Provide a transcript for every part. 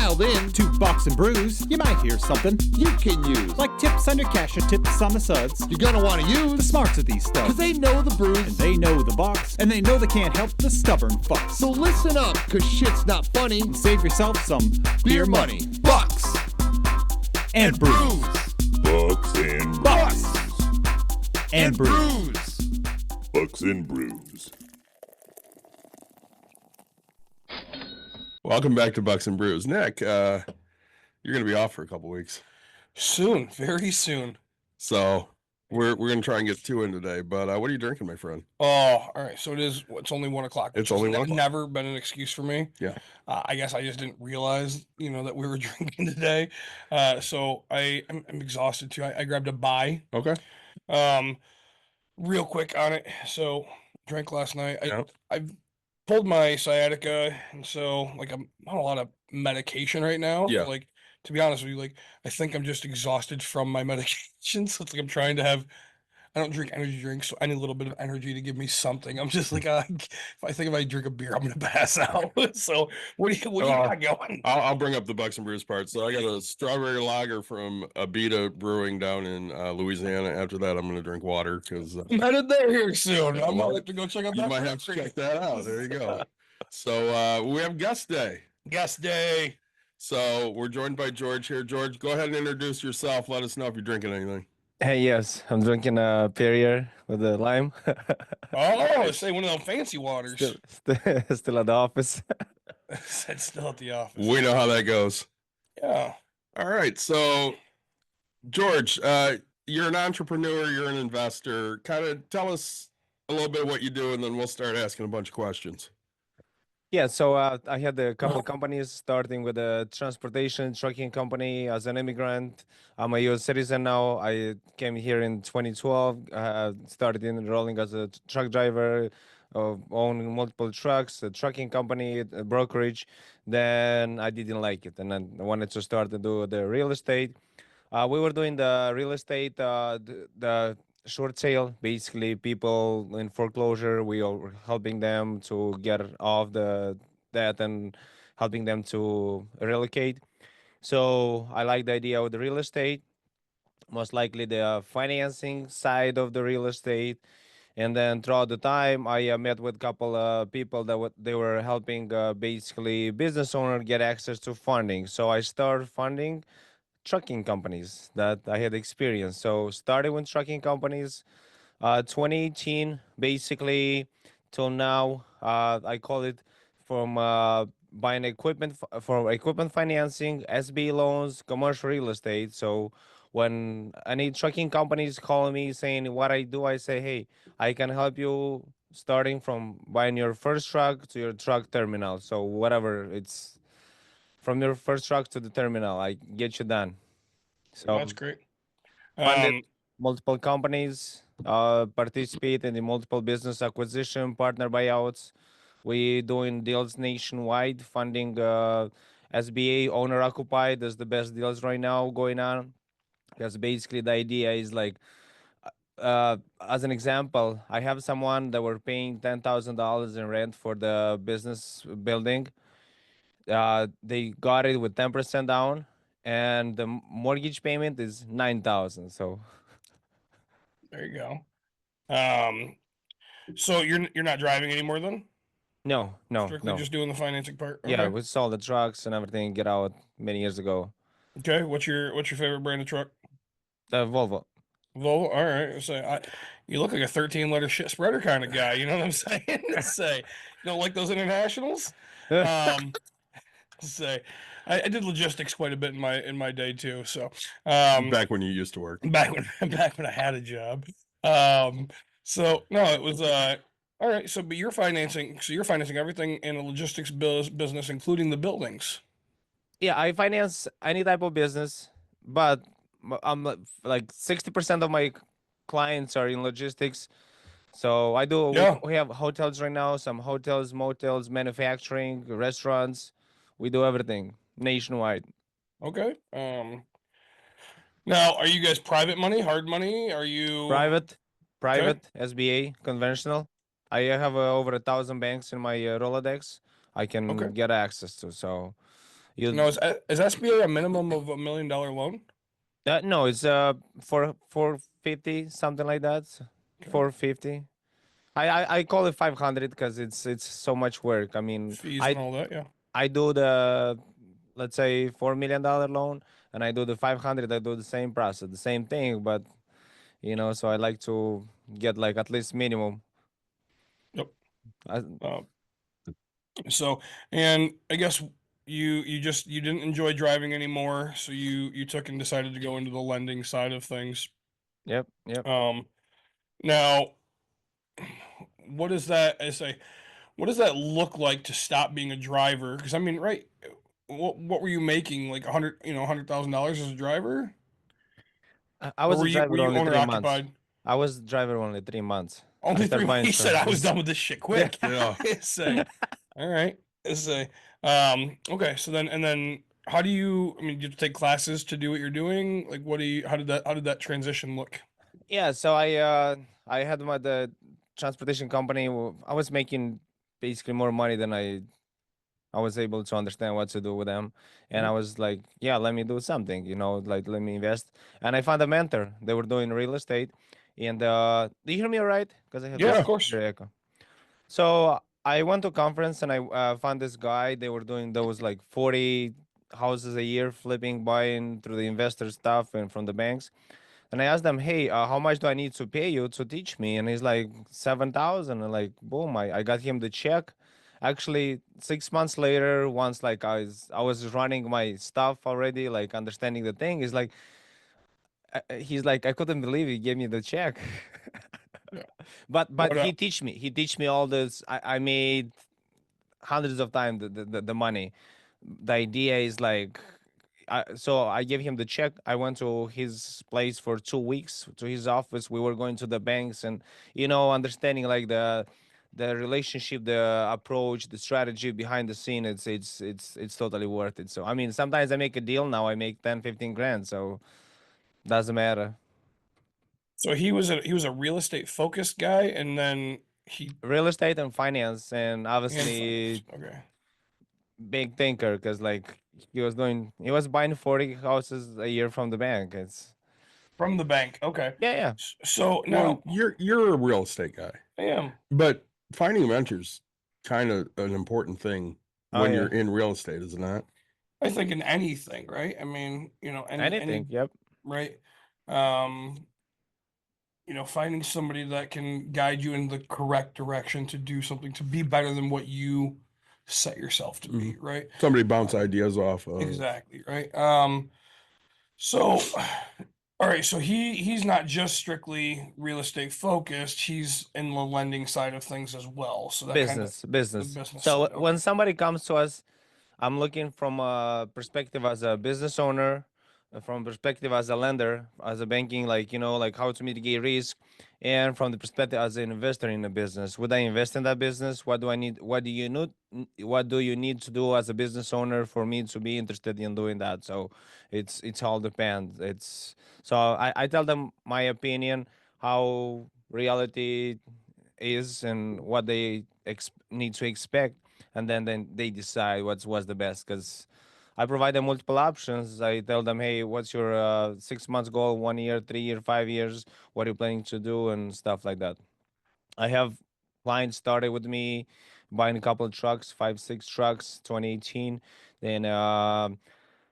dialed in to Box and Brews, you might hear something you can use. like tips on your cash or tips on the suds. You're gonna want to The use smarts of these stuff. because they know the brews. And they know the box, and they know they can't help the stubborn fucks. So listen up, cause shit's not funny. And save yourself some Beer money. Bucks and brews. Bucks and Bucks and brews. brews. Bucks and Brews. Welcome back to Bucks and Brews. Nick, you're going to be off for a couple weeks. Soon, very soon. So we're going to try and get two in today. But what are you drinking, my friend? Oh, all right. So it's only 1 o'clock. It's only 1 o'clock. Never been an excuse for me. Yeah. I guess I just didn't realize, that we were drinking today. So I'm exhausted too. I grabbed a buy. Okay. Real quick on it. So drank last night. Yeah. I've pulled my sciatica, and so I'm on a lot of medication right now. Yeah. To be honest with you, I think I'm just exhausted from my medication. So it's I'm trying to have. I don't drink energy drinks, so I need a little bit of energy to give me something. I'm just if I drink a beer, I'm gonna pass out. So what do you got going? I'll bring up the Bucks and Brews part. So I got a strawberry lager from Abita Brewing down in Louisiana. After that, I'm going to drink water because I'm headed there here soon. I might have to go check out that. you might have to check that out. There you go. So we have guest day. Guest day. So we're joined by George here. George, go ahead and introduce yourself. Let us know if you're drinking anything. Hey, yes, I'm drinking a Perrier with a lime. Oh, say one of them fancy waters. Still at the office. It's still at the office. We know how that goes. Yeah. All right. So, George, you're an entrepreneur, you're an investor. Kind of tell us a little bit of what you do, and then we'll start asking a bunch of questions. Yeah, so I had a couple of companies, starting with a transportation trucking company as an immigrant. I'm a U.S. citizen now. I came here in 2012, started enrolling as a truck driver, owning multiple trucks, a trucking company, a brokerage. Then I didn't like it, and then I wanted to start to do the real estate. We were doing the real estate, the short sale, basically people in foreclosure. We are helping them to get off the debt and helping them to relocate. So I like the idea of the real estate, most likely the financing side of the real estate. And then throughout the time, I met with a couple of people that they were helping basically business owner get access to funding. So I started funding trucking companies that I had experience. So started with trucking companies, 2018 basically till now. I call it from buying equipment for equipment financing, SB loans, commercial real estate. So when any trucking companies call me saying what I do, I say, hey, I can help you starting from buying your first truck to your truck terminal. So whatever it's from your first truck to the terminal, I get you done. So That's great. funded multiple companies, participate in the multiple business acquisition, partner buyouts. We doing deals nationwide, funding SBA owner occupied. There's the best deals right now going on. Because basically the idea is as an example, I have someone that were paying $10,000 in rent for the business building. They got it with 10% down, and the mortgage payment is $9,000. So There you go. So you're not driving anymore then? no, Strictly just doing the financing part. Yeah, Okay. we sold the trucks and everything. Get out many years ago. Okay. What's your favorite brand of truck? The Volvo. Volvo. All right. So you look like a 13-liter shit spreader kind of guy. You know what I'm saying? Say, you don't like those internationals? Say, I did logistics quite a bit in my day too. So Back when you used to work. back when I had a job. So no, it was all right. So but you're financing everything in a logistics business, including the buildings. Yeah, I finance any type of business, but I'm like 60% of my clients are in logistics. So I do. Yeah. We have hotels right now. Some hotels, motels, manufacturing, restaurants. We do everything nationwide. Okay. Now, are you guys private money, hard money? Are you Private, SBA, conventional. I have over 1,000 banks in my Rolodex. I can Okay. get access to. So You No, is SBA a minimum of $1 million loan? no, it's 450 something like that. Okay. 450. I call it 500 because it's so much work. I mean, Fees and all that, yeah. I do the, let's say, $4 million loan, and I do the 500. I do the same process, the same thing, but so I like to get like at least minimum. Yep. I, Uh, so, and I guess you didn't enjoy driving anymore, so you took and decided to go into the lending side of things. yep, yep. Now, what does that I say? What does that look like to stop being a driver? Because I mean, right? What were you making? Like $100,000 as a driver, I or was a were driver you only owner 3 months. occupied? I was driver only 3 months. I Only started three. buying He said I was trucks. done with this shit Yeah. quick. Yeah. Say, all right. Say, okay. So then how do you? I mean, do you take classes to do what you're doing? Like, what do you? How did that transition look? Yeah, so I had the transportation company. I was making basically more money than I was able to understand what to do with them. And I Mhm. was like, yeah, let me do something, like let me invest. And I found a mentor. They were doing real estate. And do you hear me all right? Because I have Yeah, this of course. very echo. So I went to a conference and I found this guy. They were doing those like 40 houses a year, flipping, buying through the investor stuff and from the banks. And I asked them, hey, how much do I need to pay you to teach me? And he's like, 7,000. And like, boom, I got him the check. Actually, 6 months later, once like I was running my stuff already, like understanding the thing, he's like, I couldn't believe he gave me the check. Yeah. But What? he teach me. He teach me all this. I made hundreds of times the money. The idea is like, so I gave him the check. I went to his place for 2 weeks, to his office. We were going to the banks and understanding like the relationship, the approach, the strategy behind the scene. It's totally worth it. So I mean, sometimes I make a deal. Now I make 10, 15 grand. So doesn't matter. So he was a real estate focused guy, and then he Real estate and finance, and and obviously finance. Okay. big thinker because like he was buying 40 houses a year from the bank. It's From the bank. Okay. yeah, yeah. So Well, now you're a real estate guy, I am. but finding mentors kind of an important thing Oh when yeah. you're in real estate, isn't that? I think in anything, right? I mean, Anything. any Yep. right. Um, finding somebody that can guide you in the correct direction to do something to be better than what you set yourself to be, right? Somebody bounce ideas off of. Exactly, right? So all right, so he's not just strictly real estate focused, he's in the lending side of things as well. So that kind of the Business. business So side. when Okay. somebody comes to us, I'm looking from a perspective as a business owner, from perspective as a lender, as a banking, like like how to mitigate risk, and from the perspective as an investor in a business. Would I invest in that business? What do I need? What do you need to do as a business owner for me to be interested in doing that? So it's all depends. I tell them my opinion, how reality is, and what they need to expect, and then they decide what's the best. Because I provide them multiple options. I tell them, hey, what's your 6 months goal, 1 year, 3 year, 5 years? What are you planning to do, and stuff like that. I have clients started with me buying a couple of trucks, 5, 6 trucks, 2018. Then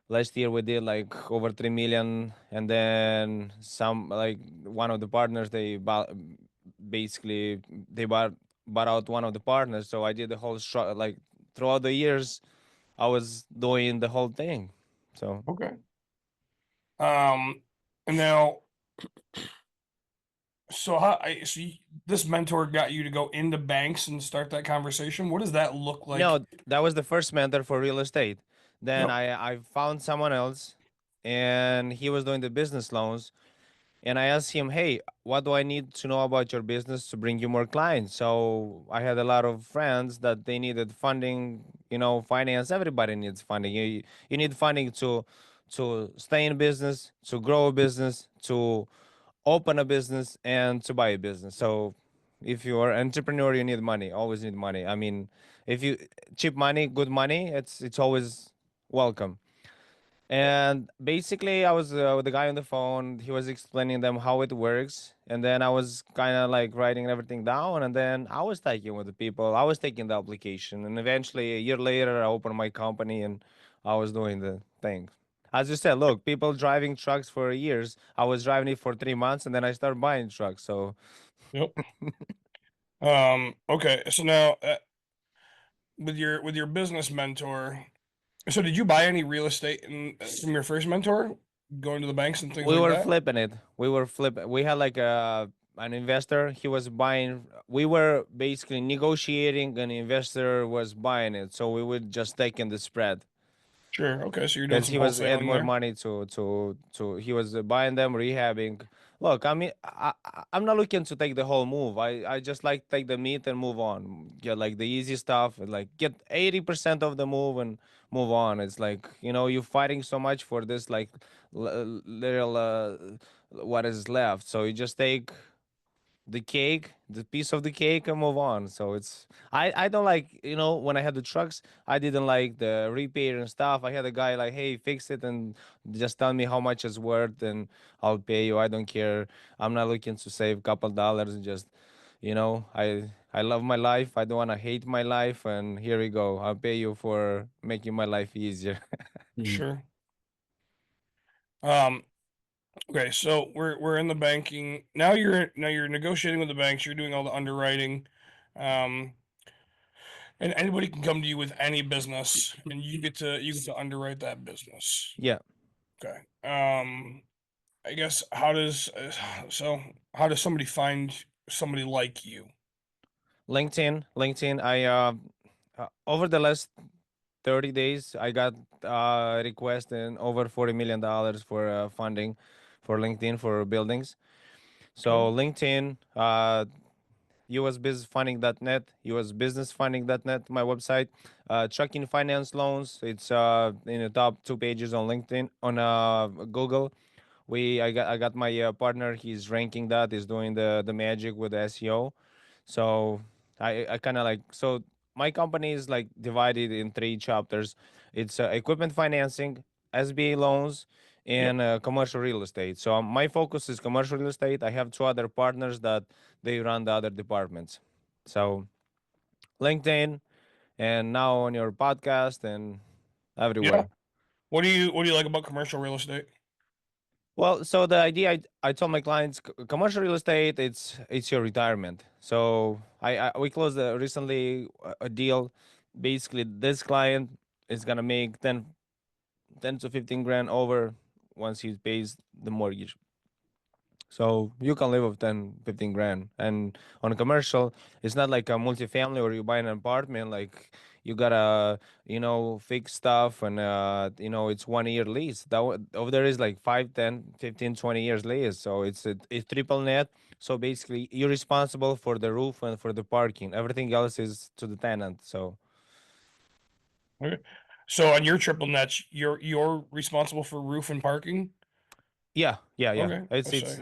last year we did like over 3 million, and then some, like one of the partners, basically they bought out one of the partners. So I did the whole like throughout the years I was doing the whole thing. So Okay. And now, so this mentor got you to go into banks and start that conversation. What does that look like? no, that was the first mentor for real estate. Then Yep. I found someone else, and he was doing the business loans. And I asked him, hey, what do I need to know about your business to bring you more clients? So I had a lot of friends that they needed funding, finance. Everybody needs funding. You need funding to stay in business, to grow a business, to open a business, and to buy a business. So if you are an entrepreneur, you need money. Always need money. I mean, if you cheap money, good money, it's always welcome. And basically, I was with the guy on the phone. He was explaining them how it works, and then I was kind of like writing everything down. And then I was talking with the people. I was taking the application, and eventually, a year later, I opened my company, and I was doing the thing. As you said, look, people driving trucks for years. I was driving it for 3 months, and then I started buying trucks. So Yep. Okay. So now, with your business mentor, so did you buy any real estate from your first mentor, going to the banks and things we like were that? flipping it. We were flipping. We had like an investor. He was buying. We were basically negotiating. An investor was buying it, so we would just take in the spread Sure. Okay. So you're doing because some he was add wholesaling more there. money to. He was buying them, rehabbing. Look, I mean, I'm not looking to take the whole move. I just like take the meat and move on. Get like the easy stuff, and like get 80% of the move and move on. It's like you're fighting so much for this like little what is left. So you just take the cake, the piece of the cake, and move on. So I don't like when I had the trucks, I didn't like the repair and stuff. I had a guy like, hey, fix it and just tell me how much it's worth, and I'll pay you. I don't care. I'm not looking to save a couple dollars. And just I love my life. I don't want to hate my life, and here we go. I'll pay you for making my life easier. Sure. Um, okay, so we're in the banking. Now you're negotiating with the banks, you're doing all the underwriting. Um, and anybody can come to you with any business and you get to underwrite that business. Yeah. Okay. I guess so how does somebody find somebody like you? LinkedIn. I over the last 30 days, I got request in over $40 million for funding for LinkedIn for buildings. Okay. So LinkedIn, usbusinessfunding.net, usbusinessfunding.net, my website. Trucking finance loans, it's in the top two pages on LinkedIn, on Google. I got my partner. He's ranking that. He's doing the magic with the SEO. So I kind of like so my company is like divided in three chapters. It's equipment financing, SBA loans, Yep. and commercial real estate. So my focus is commercial real estate. I have two other partners that they run the other departments. So LinkedIn, and now on your podcast and Yeah. everywhere. What do you like about commercial real estate? Well, so the idea I told my clients, commercial real estate, it's your retirement. So we closed recently a deal. Basically, this client is gonna make 10 to 15 grand over once he pays the mortgage. So you can live with 10, 15 grand. And on a commercial, it's not like a multifamily or you buy an apartment, like you gotta, fix stuff and, it's 1 year lease. Over there is like 5, 10, 15, 20 years lease. So it's triple net. So basically, you're responsible for the roof and for the parking. Everything else is to the tenant. So Okay. So on your triple nets, you're responsible for roof and parking? yeah, yeah, yeah. Okay, I It's say.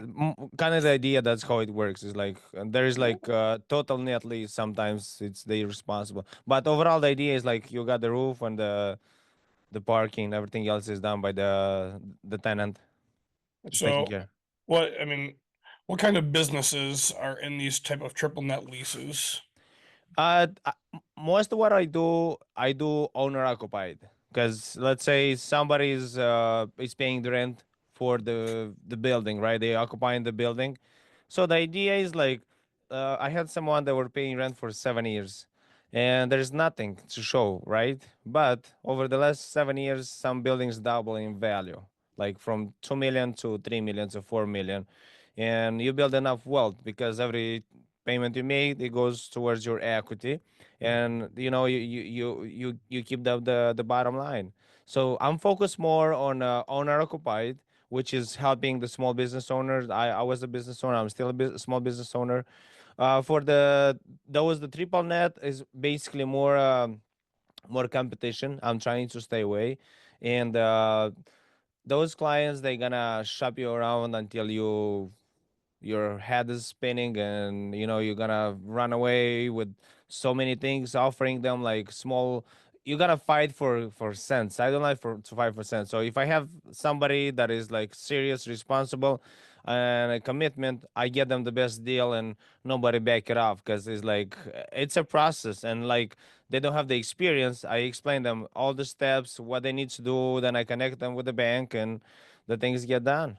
kind of the idea. That's how it works. Is like there is like total net lease. Sometimes it's they responsible, but overall the idea is like you got the roof and the parking. Everything else is done by the tenant. Is taking So care. what kind of businesses are in these type of triple net leases? Most of what I do owner occupied. Because let's say somebody is paying the rent for the building, right? They occupying the building. So the idea is like, I had someone that were paying rent for 7 years, and there's nothing to show, right? But over the last 7 years, some buildings double in value, like from 2 million to 3 million to 4 million, and you build enough wealth because every payment you make it goes towards your equity, and you keep the bottom line. So I'm focused more on owner occupied, which is helping the small business owners. I was a business owner. I'm still a small business owner. For the triple net is basically more competition. I'm trying to stay away, and those clients they gonna shop you around until your head is spinning, and you're gonna run away with so many things offering them like small you gotta fight for cents. I don't like to fight for cents. So if I have somebody that is like serious, responsible, and a commitment, I get them the best deal, and nobody back it off because it's like it's a process, and like they don't have the experience. I explain them all the steps, what they need to do, then I connect them with the bank, and the things get done.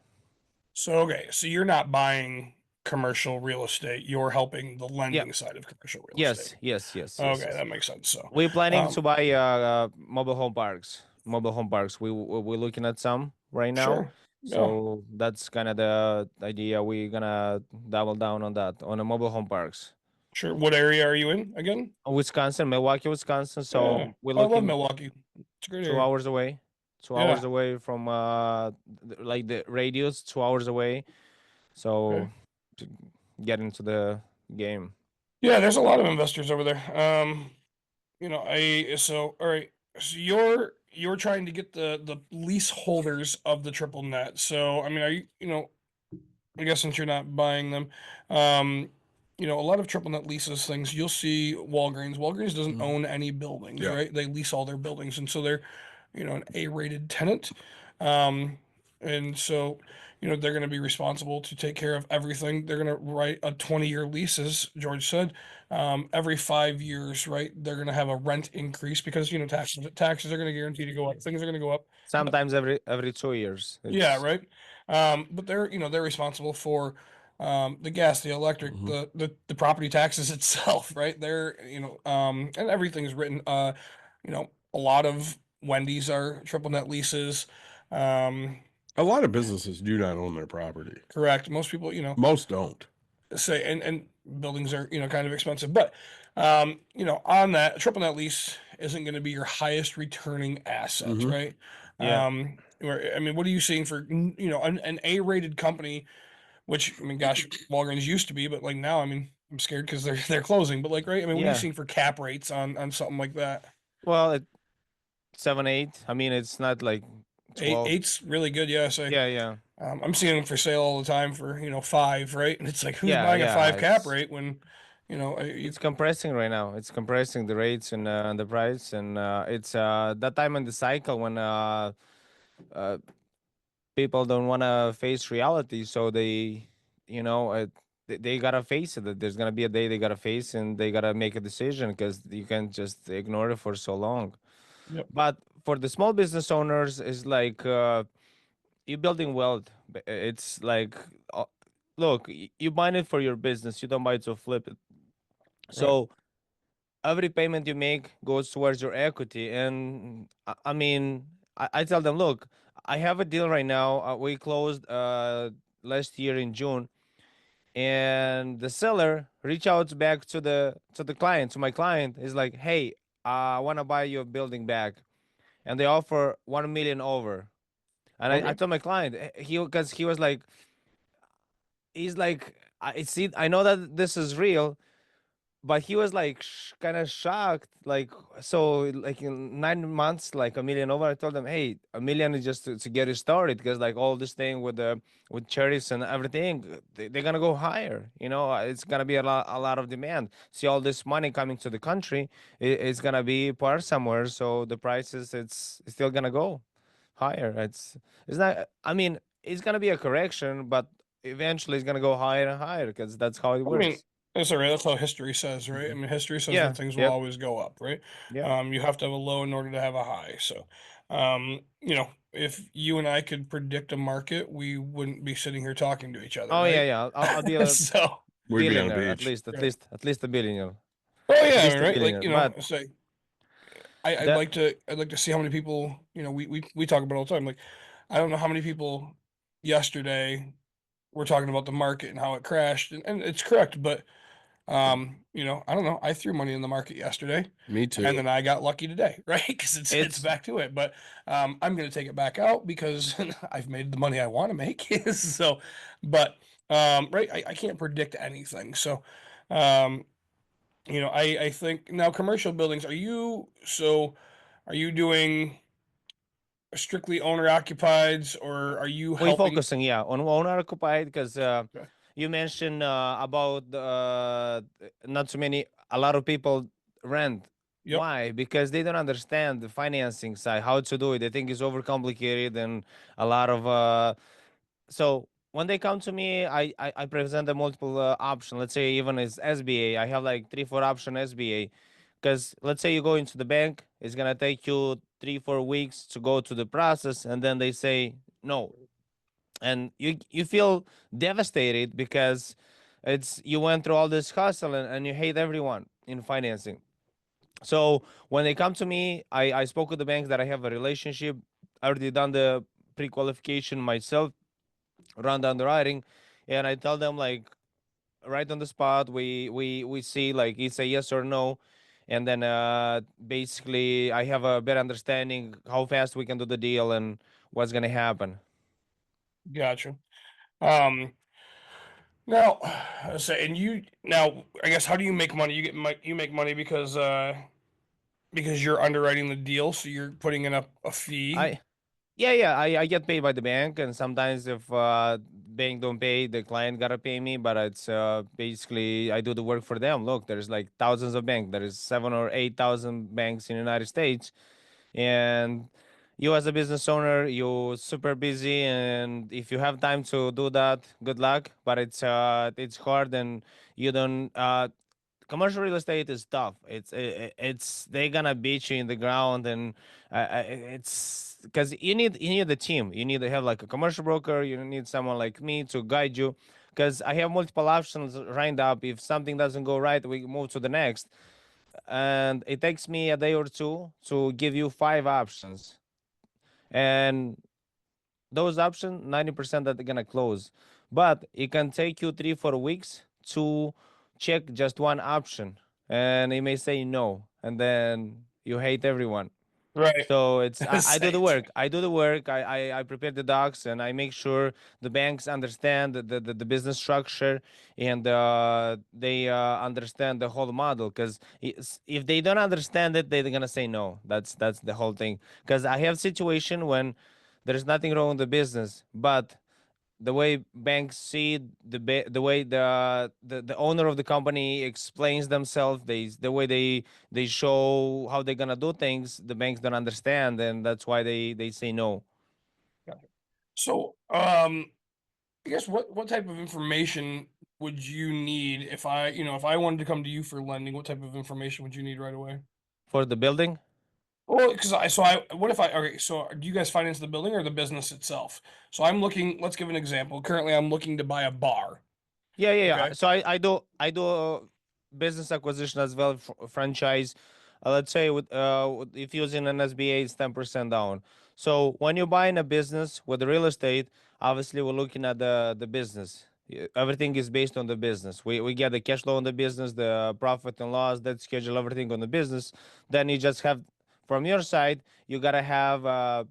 So okay, so you're not buying commercial real estate. You're helping the Yeah. lending side of commercial real Yes. estate. Yes. Yes. Yes. Okay, Yes. that makes sense. So, We're planning to um, buy mobile home parks. Mobile home parks. We're looking at some right now. sure. Yeah, So that's kind of the idea. We're gonna double down on that on the mobile home parks. sure. What area are you in again? Wisconsin, Milwaukee, Wisconsin. Yeah. So we're Oh, I love looking Milwaukee. It's a great two area. hours away. Two Yeah. hours away from like the radius. 2 hours away. Okay. So to get into the game. Yeah, there's a lot of investors over there. So all right. So you're trying to get the leaseholders of the triple net. So I mean, are you I guess since you're not buying them, um, a lot of triple net leases things. You'll see Walgreens. Walgreens doesn't Mhm. own any buildings, Yeah. right? They lease all their buildings, and so they're, an A-rated tenant, um, and so they're going to be responsible to take care of everything. They're going to write a 20-year leases. George said, every 5 years, right? They're going to have a rent increase because taxes are going to guarantee to go up. Things are going to go up. Sometimes every 2 years. Yeah, It's right. But they're responsible for the gas, the electric, Mhm. the property taxes itself, right? And everything's written. A lot of Wendy's are triple net leases. Um, A lot of businesses do not own their property. correct. Most people, Most don't. say and buildings are kind of expensive, but on that triple net lease isn't going to be your highest returning asset, Mhm. right? yeah. I mean, what are you seeing for an A-rated company? Which I mean, gosh, Walgreens used to be, but like now, I mean, I'm scared because they're closing. But like, right? I mean, what are you Yeah. seeing for cap rates on something like that? Well, 7, 8. I mean, it's not like Eight 12. eight's really good, yeah. Say, Yeah, yeah, I'm seeing them for sale all the time for 5, right? And it's like, who's yeah, buying a yeah. 5 cap rate when It's compressing right now. It's compressing the rates and the price, and it's that time in the cycle when uh, people don't want to face reality, so you know, they gotta face it. That there's gonna be a day they gotta face, and they gotta make a decision because you can't just ignore it for so long. Yep. But for the small business owners, it's like you're building wealth. It's like, uh, look, you buy it for your business. You don't buy it to flip it. Right. So every payment you make goes towards your equity. And I mean, I tell them, look, I have a deal right now. We closed last year in June, and the seller reach out back to the client, to my client, is like, hey, I want to buy your building back, and they offer 1 million over. And I Okay. told my client, because he was like, he's like, I see, I know that this is real, but he was like kind of shocked. Like, so like in 9 months, like 1 million over. I told him, hey, 1 million is just to get it started, because like all this thing with charities and everything, they're gonna go higher. It's gonna be a lot of demand. See all this money coming to the country, it's gonna be part somewhere. So the prices, it's still gonna go higher. It's not. I mean, it's gonna be a correction, but eventually it's gonna go higher and higher because that's how it I mean, works. that's how history says, right? I Mhm. mean, history says that Yeah. things will Yep. always go up, right? Yep. You have to have a low in order to have a high. So, if you and I could predict a market, we wouldn't be sitting here talking to each other, Oh yeah, right? yeah. I'll be a So, We'd be on the billionaire at beach. least, at right. least, at least a billionaire, Oh at yeah, I least mean, a right? Like, billionaire. But say I'd that like to see how many people, we talk about all the time. Like, I don't know how many people yesterday were talking about the market and how it crashed, and it's correct, but I don't know. I threw money in the market yesterday, Me and too. then I got lucky today, right? Because it's it's back to it. But I'm gonna take it back out because I've made the money I want to make. So, but right, I can't predict anything. So, um, I think now commercial buildings. Are you doing strictly owner occupied, or are you we helping? focusing, yeah, on owner occupied, because Okay. you mentioned about not too many. A lot of people rent. Yep. Why? Because they don't understand the financing side, how to do it. They think it's overcomplicated and a lot of so when they come to me, I present them multiple option. Let's say even as SBA, I have like 3 4 option SBA. Because let's say you go into the bank, it's gonna take you 3 4 weeks to go to the process, and then they say no, and you feel devastated because it's you went through all this hustle and you hate everyone in financing. So when they come to me, I spoke with the banks that I have a relationship. I already done the pre-qualification myself, run the underwriting, and I tell them like right on the spot we see like it's a yes or no, and then basically I have a better understanding how fast we can do the deal and what's gonna happen. Gotcha. Um, now, say, and you now, I guess, how do you make money? You make money because you're underwriting the deal, so you're putting in a fee. I Yeah, I get paid by the bank, and sometimes if bank don't pay, the client gotta pay me. But it's basically I do the work for them. Look, there's like thousands of banks. There is 7 or 8 thousand banks in the United States, and you as a business owner, you super busy, and if you have time to do that, good luck. But it's hard, and you don't. Commercial real estate is tough. It's they gonna beat you in the ground, and it's because you need the team. You need to have like a commercial broker. You need someone like me to guide you, because I have multiple options lined up. If something doesn't go right, we move to the next, and it takes me a day or two to give you 5 options, and those options 90% that they're gonna close, but it can take you 3 4 weeks to check just one option, and it may say no, and then you hate everyone. Right. So it's I do the Same. work. I do the work. I prepare the docs, and I make sure the banks understand the business structure, and they understand the whole model. Because if they don't understand it, they're gonna say no. That's the whole thing. Because I have situation when there's nothing wrong with the business, but the way banks see the way the owner of the company explains themselves, the way they show how they're gonna do things, the banks don't understand, and that's why they say no. So, I guess what type of information would you need if if I wanted to come to you for lending, what type of information would you need right away? For the building. Well, because what if okay, so do you guys finance the building or the business itself? So I'm looking, let's give an example. Currently, I'm looking to buy a bar. Yeah. Okay. So I do business acquisition as well, franchise. Let's say if using an SBA, it's 10% down. So when you're buying a business with real estate, obviously we're looking at the business. Everything is based on the business. We get the cash flow on the business, the profit and loss, that schedule, everything on the business. Then you just have from your side, you gotta have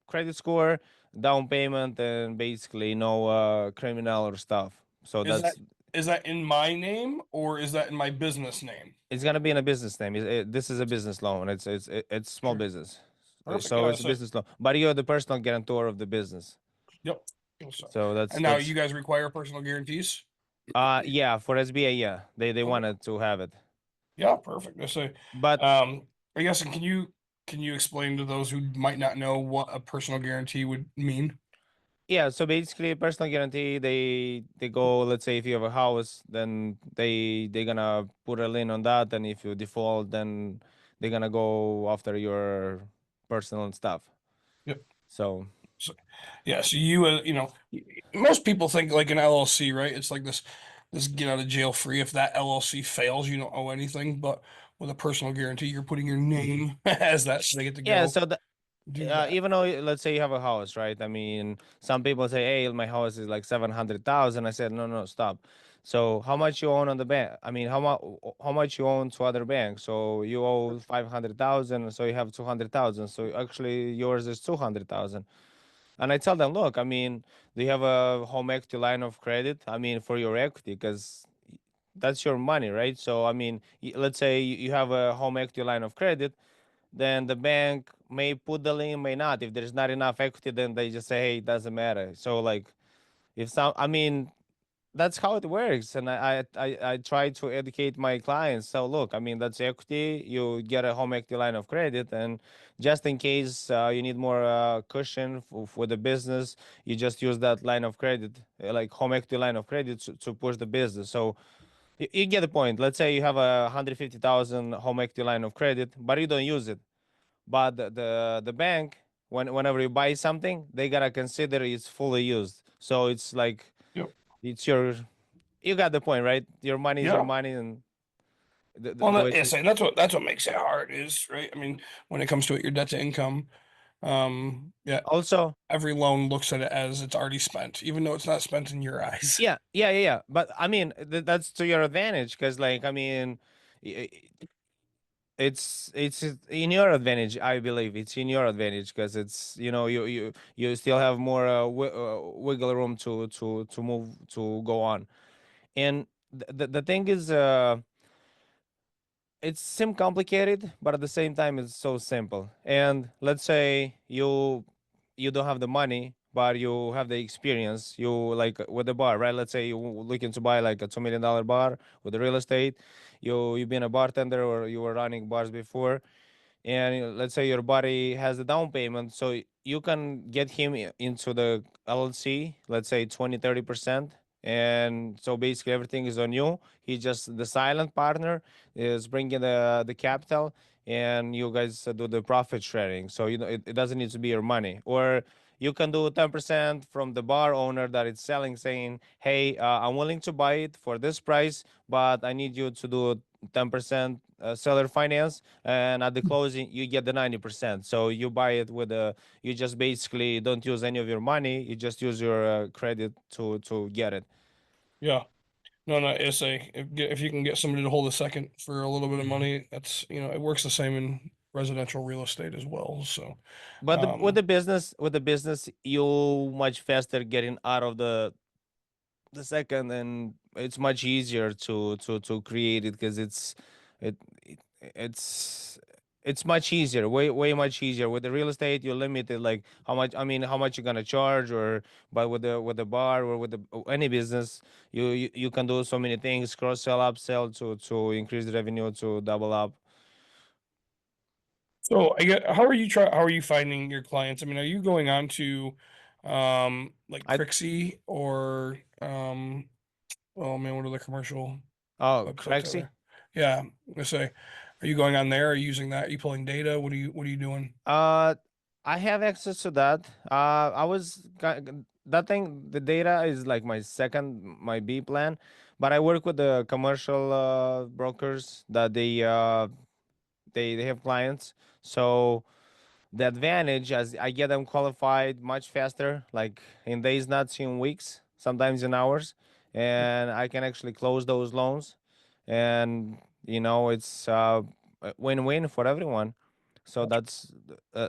credit score, down payment, and basically no criminal or stuff. So Is that that's is that in my name or is that in my business name? it's gonna be in a business name. This is a business loan. It's small Sure. business. Perfect. So Yeah. it's a So, business loan, but you're the personal guarantor of the business. yep. So, So and now that's you guys require personal guarantees? yeah, for SBA, yeah, they Okay. wanted to have it, Yeah, perfect. So, but um, I guess, and can you explain to those who might not know what a personal guarantee would mean? yeah. So basically, personal guarantee, they go. Let's say if you have a house, then they gonna put a lien on that, and if you default, then they're gonna go after your personal stuff. Yep. So So, yeah. So most people think like an LLC, right? It's like this get out of jail free. If that LLC fails, you don't owe anything. But with a personal guarantee, you're putting your name as that, so they get to yeah, go so do that. even though let's say you have a house, right? I mean, some people say, "Hey, my house is like 700,000." I said, "No, no, stop." So how much you own on the bank? I mean, how much you own to other banks? So you owe 500,000, so you have 200,000. So actually yours is 200,000. And I tell them, look, I mean, do you have a home equity line of credit? I mean, for your equity, because that's your money, right? So I mean, let's say you have a home equity line of credit, then the bank may put the lien, may not. If there's not enough equity, then they just say, hey, it doesn't matter. So like, if some, I mean, that's how it works, and I try to educate my clients. So look, I mean, that's equity. You get a home equity line of credit, and just in case you need more cushion for the business, you just use that line of credit, like home equity line of credit, to push the business. So you get the point. Let's say you have a 150,000 home equity line of credit, but you don't use it. But the bank, whenever you buy something, they gotta consider it's fully used. So it's like Yep. it's your, you got the point, right? Your money is your Yeah. money, and Well, the way yes, to, and that's what makes it hard is, right? I mean, when it comes to it, your debt to income, yeah, also, every loan looks at it as it's already spent, even though it's not spent in your eyes. yeah. But I mean, that's to your advantage, because like I mean, y- it's in your advantage. I believe it's in your advantage because it's, you still have more wiggle room to move, to go on. And the thing is, it seems complicated, but at the same time, it's so simple. And let's say you don't have the money, but you have the experience. You like with the bar, right? Let's say you looking to buy like a $2 million bar with the real estate. You've been a bartender, or you were running bars before, and let's say your buddy has the down payment, so you can get him into the LLC, let's say 20-30%. And so basically everything is on you. He's just the silent partner, is bringing the capital, and you guys do the profit sharing. So it doesn't need to be your money. Or you can do 10% from the bar owner that it's selling, saying, hey, I'm willing to buy it for this price, but I need you to do 10% seller finance, and at the closing you get the 90%. So you buy it with a, you just basically don't use any of your money, you just use your credit to get it. Yeah. No, no, it's a if you can get somebody to hold a second for a little bit of money, that's, it works the same in residential real estate as well. So, But um, with the business, you much faster getting out of the second, and it's much easier to create it, because it, it it's it's much easier, way much easier. With the real estate, you're limited, like how much, I mean, how much you're gonna charge. Or but with the bar, or with any business, you can do so many things: cross sell, upsell, to increase the revenue, to double up. so I get, how are you finding your clients? I mean, are you going on to, like I Crixie or, oh man, what are the commercial Oh, websites out Crexy. there? Yeah, I'm gonna say, are you going on there? Are you using that? Are you pulling data? What are you doing? Uh, I have access to that. I was that thing. The data is like my B plan, but I work with the commercial brokers that they have clients. So the advantage, as I get them qualified much faster, like in days, not in weeks, sometimes in hours, and I can actually close those loans, and it's a win-win for everyone. So that's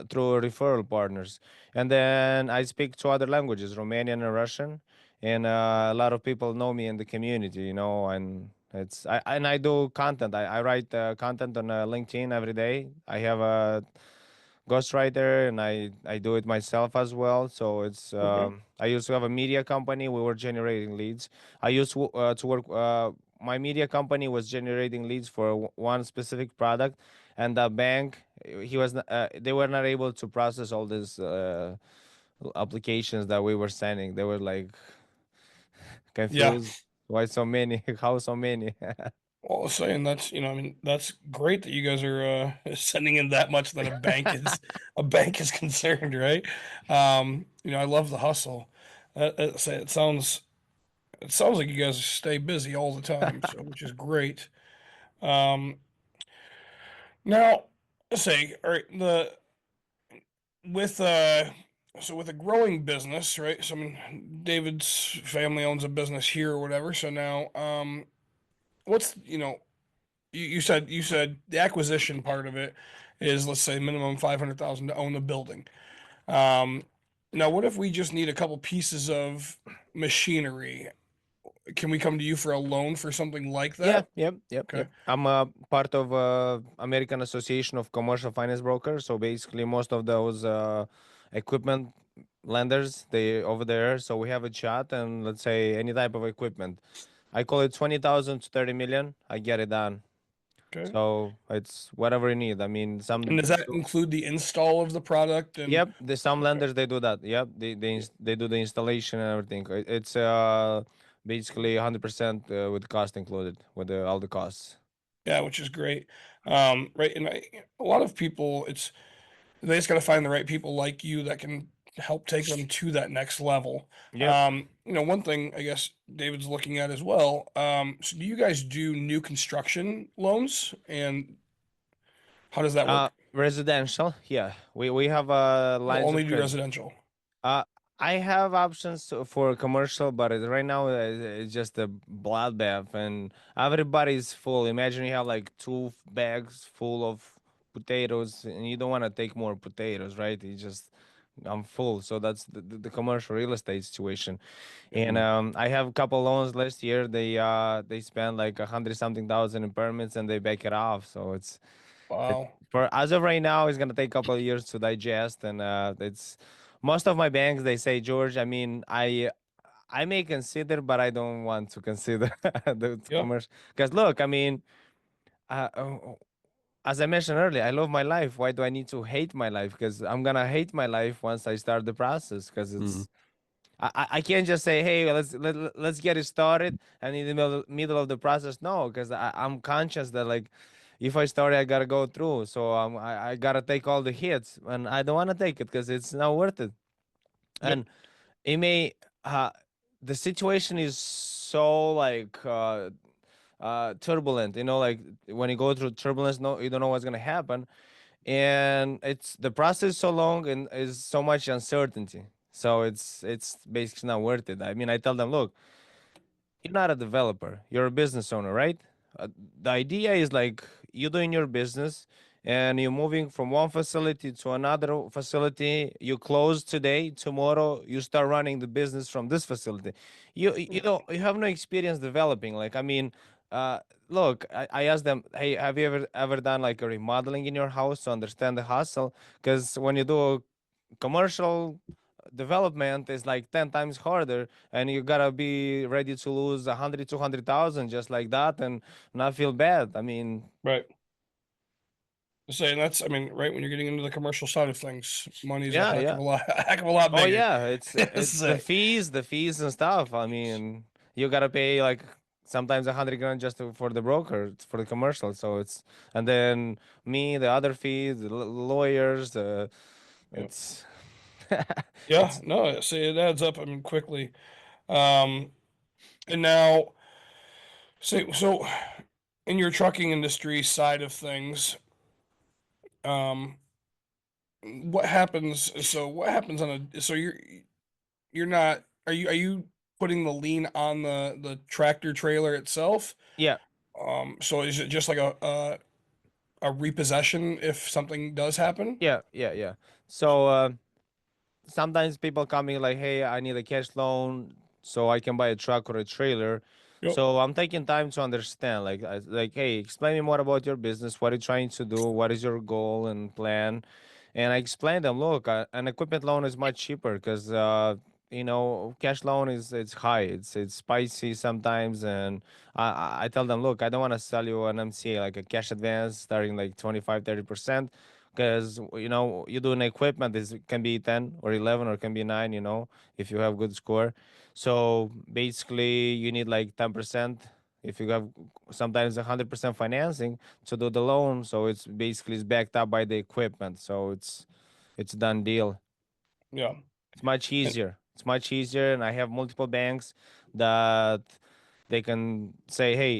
through referral partners. And then I speak two other languages, Romanian and Russian, and a lot of people know me in the community, and I do content. I write content on LinkedIn every day. I have a ghostwriter, and I do it myself as well. So it's Okay. I used to have a media company. We were generating leads. I used to work. My media company was generating leads for one specific product, and the bank, they were not able to process all these applications that we were sending. They were like Yeah. confused. Why so many? How so many? Well, I was saying that's, I mean, that's great that you guys are sending in that much that a bank is concerned, right? I love the hustle. It sounds like you guys stay busy all the time, so which is great. Um, now, let's say, all right, the with so with a growing business, right? So I mean, David's family owns a business here or whatever. So now, what's you said the acquisition part of it is, let's say, minimum 500,000 to own the building. Um, Now what if we just need a couple pieces of machinery? Can we come to you for a loan for something like Yeah, that? yep. Okay. I'm a part of American Association of Commercial Finance Brokers. So basically, most of those equipment lenders they over there. So we have a chat, and let's say any type of equipment. I call it 20,000 to 30 million. I get it done. Okay. So it's whatever you need. I mean, And does that include the install of the product? And Yep, the some okay. lenders they do that. Yep, they do the installation and everything. It's basically 100% with cost included with all the costs. Yeah, which is great. Right, and a lot of people, they just got to find the right people like you that can help take them to that next level. Yep. One thing I guess David's looking at as well. So do you guys do new construction loans, and how does that work? Residential. Yeah, we have You'll lines only of do credit. residential. Uh, I have options for commercial, but right now it's just a bloodbath, and everybody's full. Imagine you have like bags full of potatoes, and you don't want to take more potatoes, right? You just I'm full, so that's the commercial real estate situation. And I have a couple loans last year. They spent like 100 something thousand in permits, and they back it off. So it, Wow. for as of right now, it's gonna take a couple of years to digest, and it's most of my banks. They say, George. I mean, I may consider, but I don't want to consider the Yeah. commercial. Because look, I mean, as I mentioned earlier, I love my life. Why do I need to hate my life? Because I'm gonna hate my life once I start the process. Because it's I can't just say, hey, let's get it started, and in the middle of the process, no, because I'm conscious that like if I start, I gotta go through. So I gotta take all the hits, and I don't want to take it because it's not worth it. Yep. And it may the situation is so like turbulent, like when you go through turbulence, no, you don't know what's gonna happen, and it's the process so long and is so much uncertainty, so it's basically not worth it. I mean, I tell them, look, you're not a developer, you're a business owner, right? The idea is like you doing your business and you're moving from one facility to another facility. You close today, tomorrow you start running the business from this facility. You have no experience developing. Like, I mean, uh look, I asked them, hey, have you ever done like a remodeling in your house to understand the hustle? Because when you do commercial development is like 10 times harder, and you gotta be ready to lose 100 200,000 just like that and not feel bad. I mean, Right. Saying that's, I mean, right when you're getting into the commercial side of things, money's a yeah, heck of yeah. a lot, a heck of a lot Oh bigger. yeah, it's Say, the fees and stuff. I mean, you gotta pay like sometimes 100 grand just for the broker for the commercial. So it's, and then me, the other fees, the lawyers, yeah. it's Yeah, it's no, see, it adds up, I mean, quickly. Um, and now, so in your trucking industry side of things, um, what happens? So what happens on a? So you're not. Are you putting the lien on the tractor trailer itself? yeah, So is it just like a repossession if something does happen? yeah. So sometimes people coming like, hey, I need a cash loan so I can buy a truck or a trailer. Yep. So I'm taking time to understand, like, like, hey, explain me more about your business. What are you trying to do? What is your goal and plan? And I explain them, look, an equipment loan is much cheaper because cash loan is it's high, it's spicy sometimes, and I tell them, look, I don't want to sell you an MCA like a cash advance starting like 25 30%, because you do an equipment is can be 10 or 11 or can be 9, if you have good score. So basically you need like 10% if you have sometimes 100% financing to do the loan. So it's basically it's backed up by the equipment, so it's done deal. Yeah. It's much And, easier. It's much easier, and I have multiple banks that they can say, hey,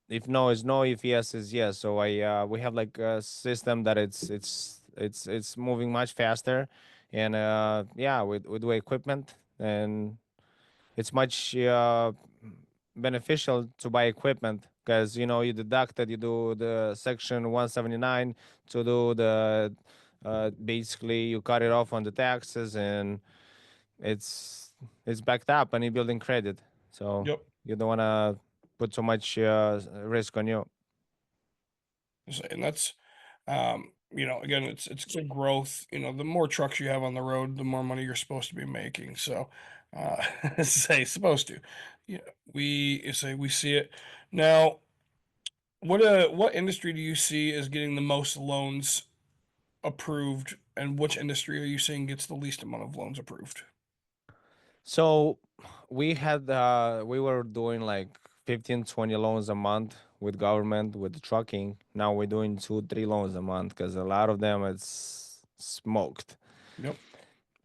if no is no, if yes is yes. So we have like a system that it's moving much faster, and yeah, we do equipment, and it's much beneficial to buy equipment because you deduct it, you do the section 179 to do the basically you cut it off on the taxes, and it's backed up and you're building credit, so yep. you don't want to put so much risk on you. And that's, um, again, it's good growth. The more trucks you have on the road, the more money you're supposed to be making. So, say supposed to. Yeah, we see it now. What industry do you see as getting the most loans approved, and which industry are you seeing gets the least amount of loans approved? So we were doing like 15, 20 loans a month with government, with trucking. Now we're doing 2, 3 loans a month because a lot of them it's smoked. Yep.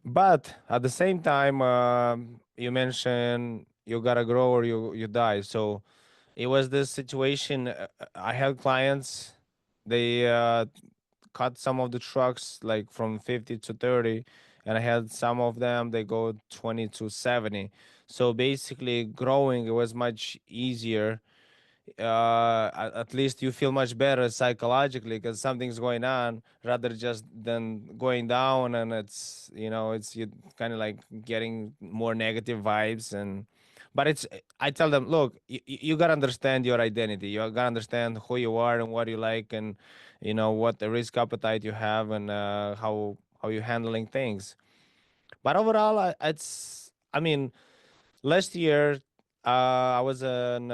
But at the same time, you mentioned you gotta grow or you die. So it was this situation. I had clients, they cut some of the trucks like from 50 to 30, and I had some of them they go 20 to 70. So basically, growing it was much easier. At least you feel much better psychologically because something's going on rather just than going down, and it's you kind of like getting more negative vibes. And but it's I tell them, look, you gotta understand your identity, you gotta understand who you are and what you like, and what the risk appetite you have, and how you're handling things. But overall, I mean, last year, I was in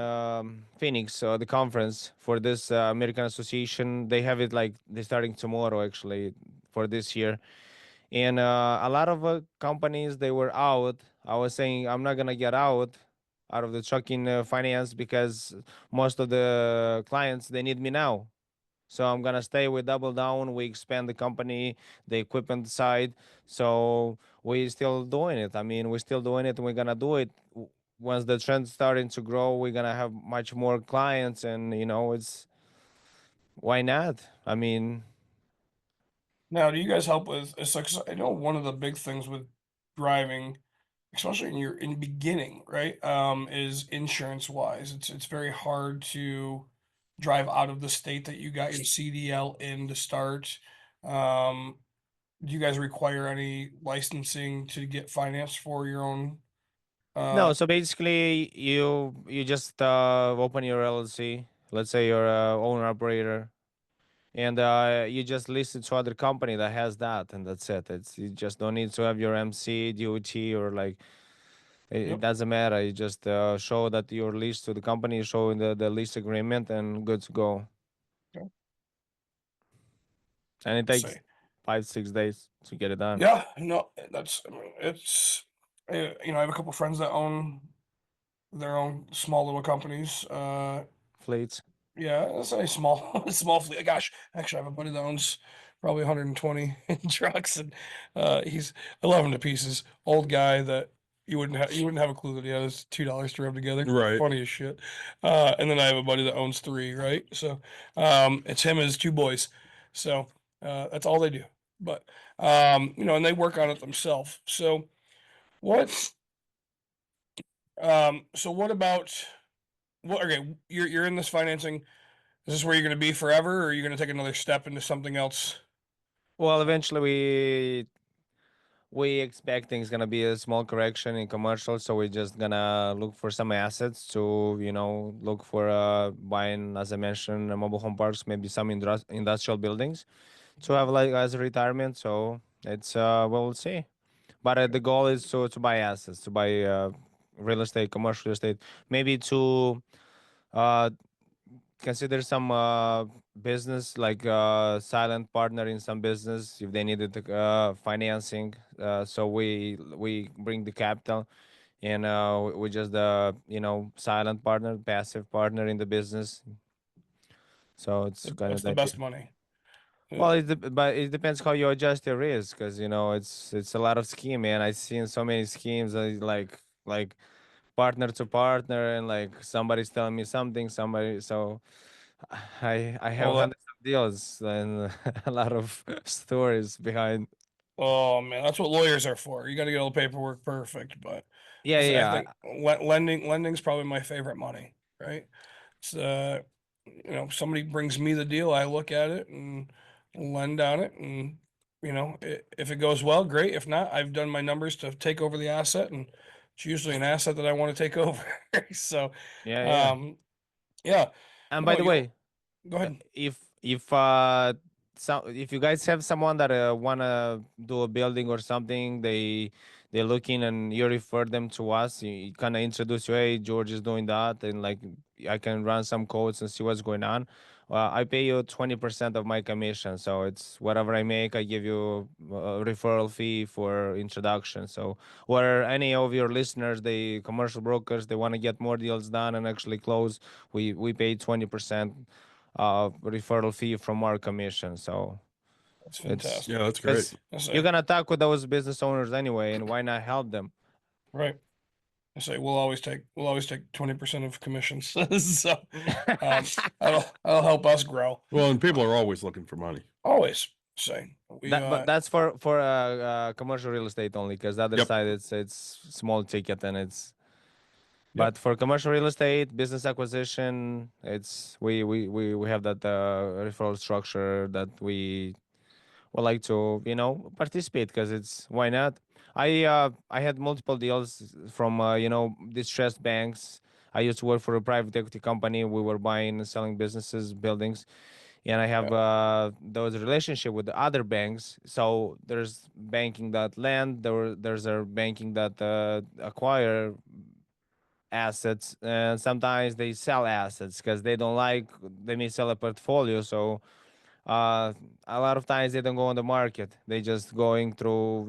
Phoenix, the conference for this American Association. They have it like they're starting tomorrow, actually, for this year. And a lot of companies they were out. I was saying I'm not gonna get out of the trucking finance because most of the clients they need me now. So I'm gonna stay. We double down. We expand the company, the equipment side. So we still doing it. I mean, we're still doing it. We're gonna do it. Once the trend's starting to grow, we're gonna have much more clients, and it's why not? I mean, Now, do you guys help with? It's like, 'cause I know one of the big things with driving, especially in beginning, right? Is insurance wise. It's very hard to drive out of the state that you got your CDL in to start. Um, do you guys require any licensing to get finance for your own? no. So basically, you just open your LLC. Let's say you're a owner operator, and you just list it to other company that has that, and that's it. You just don't need to have your MC, DOT, or like it Yep. doesn't matter. You just show that you're leased to the company, showing the lease agreement, and good to go. Okay. And it Let's takes see. 5, 6 days to get it done. Yeah, no, I mean, it's, I have a couple friends that own their own small little companies. Fleets. Yeah, that's a small, small fleet. Gosh, actually, I have a buddy that owns probably 120 trucks, and he's I love him to pieces. Old guy that you wouldn't have a clue that he has $2 to rub together. Right. Funny as shit. And then I have a buddy that owns three. Right, so it's him and his two boys. So that's all they do. But and they work on it themselves. So what? So what about what? Okay, you're in this financing. Is this where you're going to be forever, or are you going to take another step into something else? Well, eventually we expecting it's gonna be a small correction in commercial, so we're just gonna look for some assets to look for buying, as I mentioned, mobile home parks, maybe some industrial buildings to have like as a retirement. So it's we'll see. But the goal is to buy assets, to buy real estate, commercial real estate, maybe to uh, consider some business like silent partner in some business if they needed financing. So we bring the capital, and we just silent partner, passive partner in the business. So it's kind of That's the the best idea. money. Well, but it depends how you adjust your risk, because it's a lot of scheme, man. I've seen so many schemes, like partner to partner, and like somebody's telling me something, somebody. So I have Well, hundreds of deals and a lot of stories behind. oh man, that's what lawyers are for. You got to get all the paperwork perfect. But Yeah, I yeah, think lending's probably my favorite money. Right? It's somebody brings me the deal, I look at it and lend on it, and if it goes well, great. If not, I've done my numbers to take over the asset, and it's usually an asset that I want to take over. So, yeah, yeah. um, yeah. And by No, the way, go ahead. if if you guys have someone that wanna do a building or something, they're looking and you refer them to us. You kind of introduce you, hey, George is doing that, and like I can run some codes and see what's going on. Well, I pay you 20% of my commission, so it's whatever I make. I give you a referral fee for introduction. So, where any of your listeners, the commercial brokers, they want to get more deals done and actually close, we pay 20% referral fee from our commission. So That's it's fantastic. Yeah, that's great. because I say, you're gonna talk with those business owners anyway, and why not help them? right. I say we'll always take 20% of commissions. So that'll help us grow. Well, and people are always looking for money. Always say we But that's for commercial real estate only, because the other Yep. side it's small ticket and it's. Yep. But for commercial real estate, business acquisition, it's we have that referral structure that we would like to participate, because it's why not. I had multiple deals from distressed banks. I used to work for a private equity company. We were buying and selling businesses, buildings, and I have those relationship with the other banks. So there's banking that lend, there's a banking that acquire assets, and sometimes they sell assets because they may sell a portfolio. So uh, a lot of times they don't go on the market. They just going through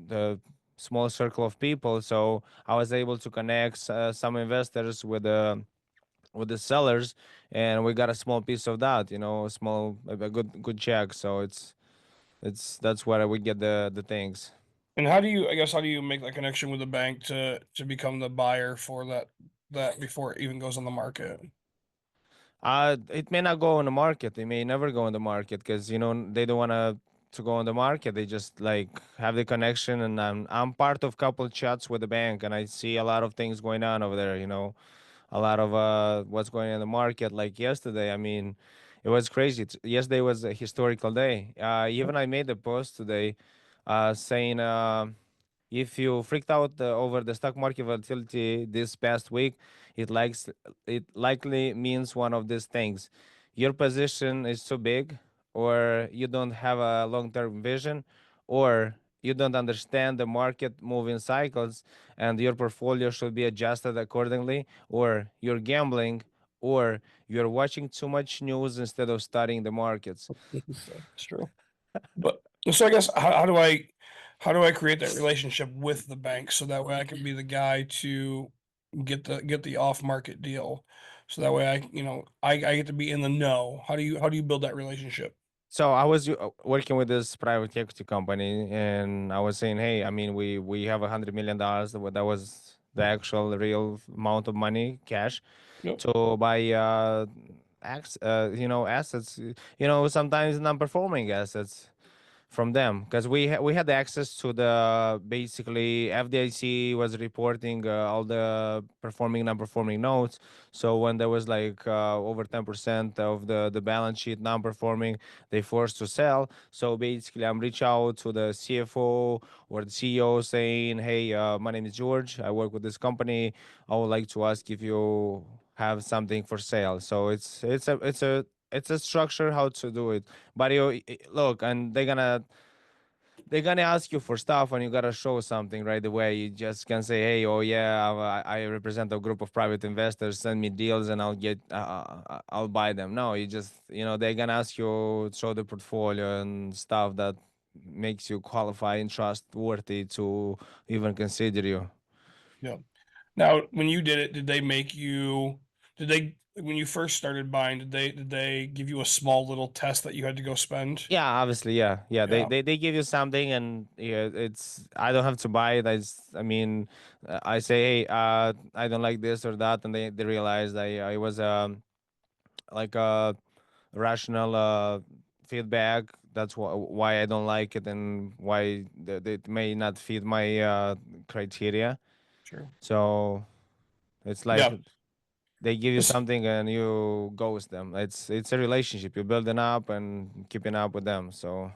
the small circle of people. So I was able to connect some investors with the sellers, and we got a small piece of that. A small a good check. So it's that's where we get the things. And how do you make that connection with the bank to become the buyer for that before it even goes on the market? It may not go on the market. They may never go on the market because they don't want to go on the market. They just like have the connection, and I'm part of couple chats with the bank, and I see a lot of things going on over there. A lot of what's going on in the market. Like yesterday, I mean, it was crazy. Yesterday was a historical day. Even I made a post today, saying. If you freaked out over the stock market volatility this past week, it likely means one of these things. Your position is too big, or you don't have a long-term vision, or you don't understand the market moving cycles, and your portfolio should be adjusted accordingly, or you're gambling, or you're watching too much news instead of studying the markets. It's true. But so I guess how do I create that relationship with the bank so that way I can be the guy to get the off market deal. So that way I get to be in the know. How do you build that relationship? So I was working with this private equity company, and I was saying, hey, I mean, we have $100 million. That was the actual real amount of money, cash, Yep. to buy assets. Sometimes non-performing assets from them, because we had access to the basically FDIC was reporting all the performing non-performing notes. So when there was like over 10% of the balance sheet non-performing, they forced to sell. So basically I'm reach out to the CFO or the CEO saying, hey, my name is George, I work with this company, I would like to ask if you have something for sale. So it's a structure how to do it. But look, and they're gonna ask you for stuff, and you gotta show something right away. You just can say, "Hey, oh yeah, I represent a group of private investors. Send me deals, and I'll buy them." No, you just they're gonna ask you show the portfolio and stuff that makes you qualify and trustworthy to even consider you. Yeah. Now, when you did it, did they make you? Did they when you first started buying? Did they give you a small little test that you had to go spend? Yeah, obviously, yeah. They, Yeah. they give you something, and yeah, it's I don't have to buy it. I mean, I say, hey, I don't like this or that, and they realize I was like a rational feedback. That's why I don't like it, and why it may not fit my criteria. Sure. So it's like Yeah. they give you This- something and you ghost them. It's a relationship you're building up and keeping up with them. So.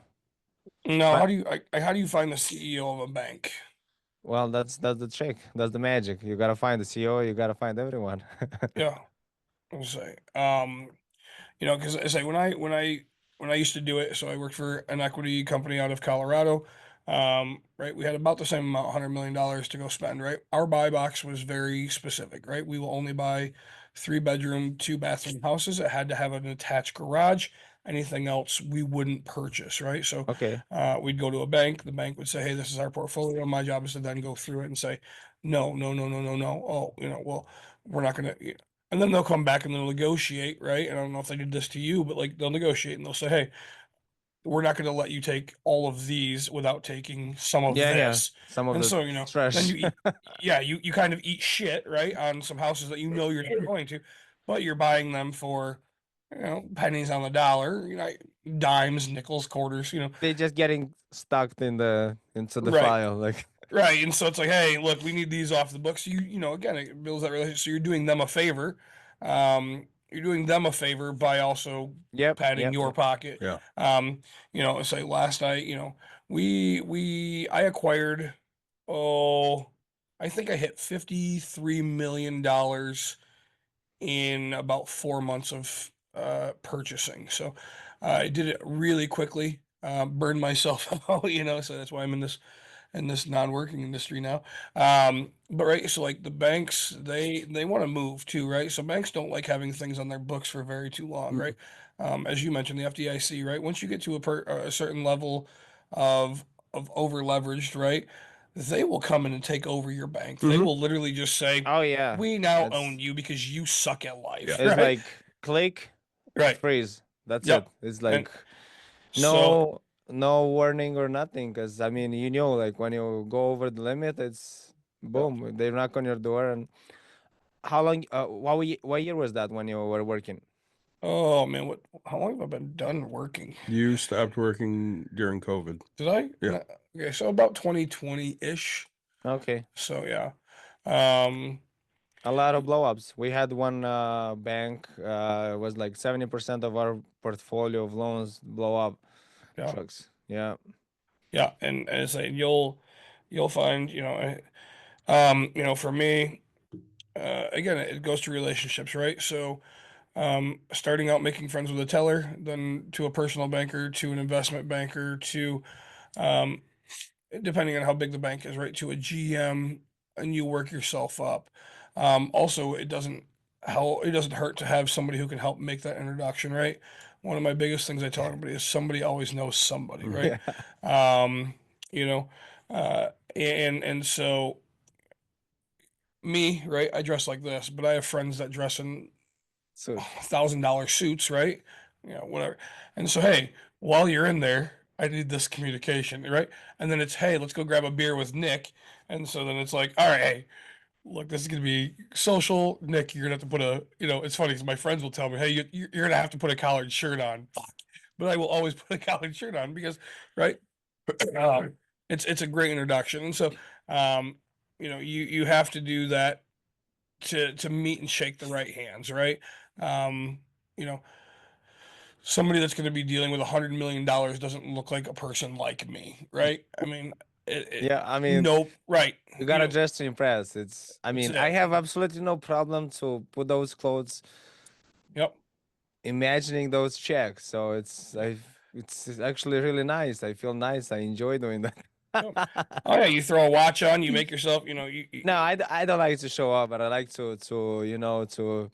Now, But how do you find the CEO of a bank? well, that's the trick. That's the magic. You gotta find the CEO. You gotta find everyone. Yeah. I was say, because I say when I when I used to do it, so I worked for an equity company out of Colorado. Right, we had about the same amount, $100 million to go spend. Right, our buy box was very specific. Right, we will only buy 3 bedroom, 2 bathroom houses. It had to have an attached garage. Anything else we wouldn't purchase. Right, so Okay. we'd go to a bank. The bank would say, "Hey, this is our portfolio." My job is to then go through it and say, "No, no, no, no, no, no. Oh, well, we're not gonna." And then they'll come back and they'll negotiate, right? And I don't know if they did this to you, but like they'll negotiate and they'll say, "Hey, we're not going to let you take all of these without taking some of Yeah, yeah. this." Some of And the so, then trash. you eat, yeah, you kind of eat shit, right, on some houses that you're not going to, but you're buying them for, pennies on the dollar, dimes, nickels, quarters, They just getting stuck into the right. file. Like, Right. And so it's like, hey, look, we need these off the books. Again, it builds that relationship. So you're doing them a favor. You're doing them a favor by also yep, padding yep, your yep. pocket. Yeah. It's like last night, I acquired, oh, I think I hit $53 million in about 4 months of purchasing. So I did it really quickly, burned myself out, so that's why I'm in this non-working industry now. But right, so like the banks, they want to move too, right? So banks don't like having things on their books for very too long, right? As you mentioned, the FDIC, right? Once you get to a certain level of over leveraged, right? They will come in and take over your bank. They will literally just say, Oh yeah. "We now own It's you because you suck at life," it's right? like click, Right. freeze. That's it. Yep. It's And like so, no warning or nothing. Because I mean, like when you go over the limit, it's yep. boom. They knock on your door. And how long? What year was that when you were working? Oh man, how long have I been done working? You stopped working during COVID. Did I? Yeah. Okay, so about 2020-ish. Okay. So yeah. Um, A lot of blow ups. We had one bank was like 70% of our portfolio of loans blow up yeah. trucks. Yeah. Yeah, and it's like you'll find, for me, again, it goes to relationships, right? So, starting out making friends with a teller, then to a personal banker, to an investment banker, to um, depending on how big the bank is, right, to a GM, and you work yourself up. Also, it doesn't hurt to have somebody who can help make that introduction, right? One of my biggest things I tell everybody is somebody always knows somebody, right? Yeah. Um, you know, and so me, right, I dress like this, but I have friends that dress in So $1,000 suits, right? Whatever. And so, hey, while you're in there, I need this communication, right? And then it's, hey, let's go grab a beer with Nick. And so then it's like, all right, hey, look, this is gonna be social. Nick, you're gonna have to put it's funny because my friends will tell me, hey, you're gonna have to put a collared shirt on. Fuck. But I will always put a collared shirt on because, right? Um, it's a great introduction. And so, you have to do that to meet and shake the right hands, right? Um, you know, somebody that's going to be dealing with $100 million doesn't look like a person like me, right? I mean, yeah, I mean, nope, right? you gotta dress to impress. I That's mean, I it. have absolutely no problem to put those clothes, Yep. imagining those checks. So it's actually really nice. I feel nice. I enjoy doing that. Yep. Oh yeah, you throw a watch on, you make yourself, No, I don't like to show up, but I like to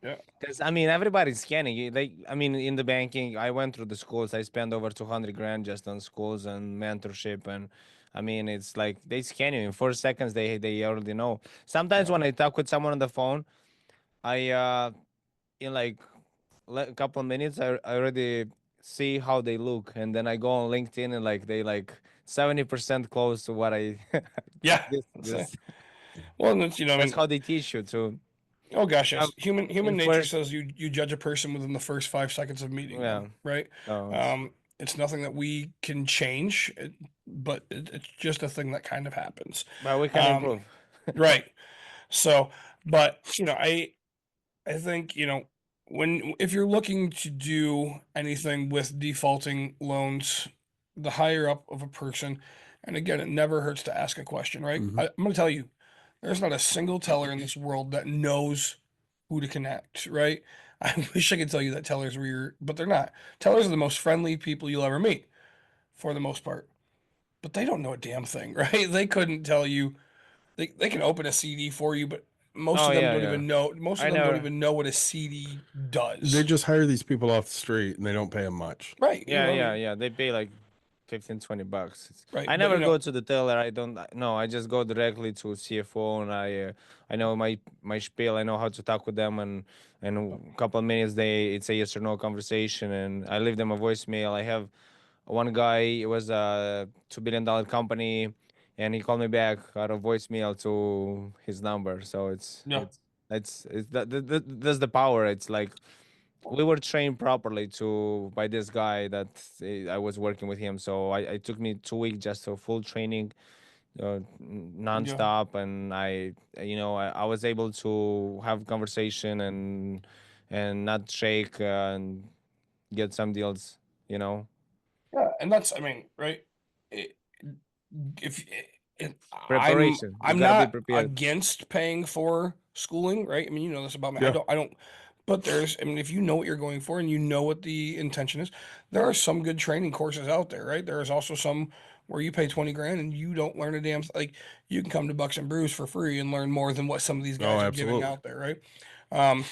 yeah, because I mean everybody's scanning. I mean in the banking, I went through the schools. I spent over 200 grand just on schools and mentorship, and I mean it's like they scan you in 4 seconds. They already know. Sometimes yeah, when I talk with someone on the phone, I in like a couple of minutes, I already see how they look, and then I go on LinkedIn and like they like 70% close to what I yeah. this That's it. this. Well, and it's, I That's mean, how they teach you to. oh gosh, Um, yes. Human in nature first, says you judge a person within the first 5 seconds of meeting yeah. them, right? So It's nothing that we can change, but it's just a thing that kind of happens. but we can Um, improve. right. So, but I think, if you're looking to do anything with defaulting loans, the higher up of a person, and again, it never hurts to ask a question, right? I'm going to tell you, there's not a single teller in this world that knows who to connect, right? I wish I could tell you that tellers were but they're not. Tellers are the most friendly people you'll ever meet, for the most part. But they don't know a damn thing, right? They couldn't tell you. They can open a CD for you, but most Oh of them yeah, don't yeah. even know. Most of I them don't never. even know what a CD does. They just hire these people off the street and they don't pay them much. Right. Yeah, I yeah, mean, yeah. They pay like 15, $20. right. I But never go to the teller. I don't. No, I just go directly to CFO, and I know my spiel. I know how to talk with them, and a couple of minutes it's a yes or no conversation, and I leave them a voicemail. I have one guy. It was a $2 billion company, and he called me back out of voicemail to his number. So yeah. it's that's the power. It's like we were trained properly to by this guy that I was working with him. So I took me 2 weeks just for full training, Yeah. nonstop, and I was able to have conversation and not shake and get some deals. You know, Yeah. And that's, I mean, right. It, if it, preparation. You I'm gotta be not prepared. against paying for schooling, right? I mean, you know this about me. Yeah. I don't. But I mean, if you know what you're going for and you know what the intention is, there are some good training courses out there, right? There is also some where you pay 20 grand and you don't learn a damn like you can come to Bucks and Brews for free and learn more than what some of these Oh, guys are giving absolutely. out there, right? Um,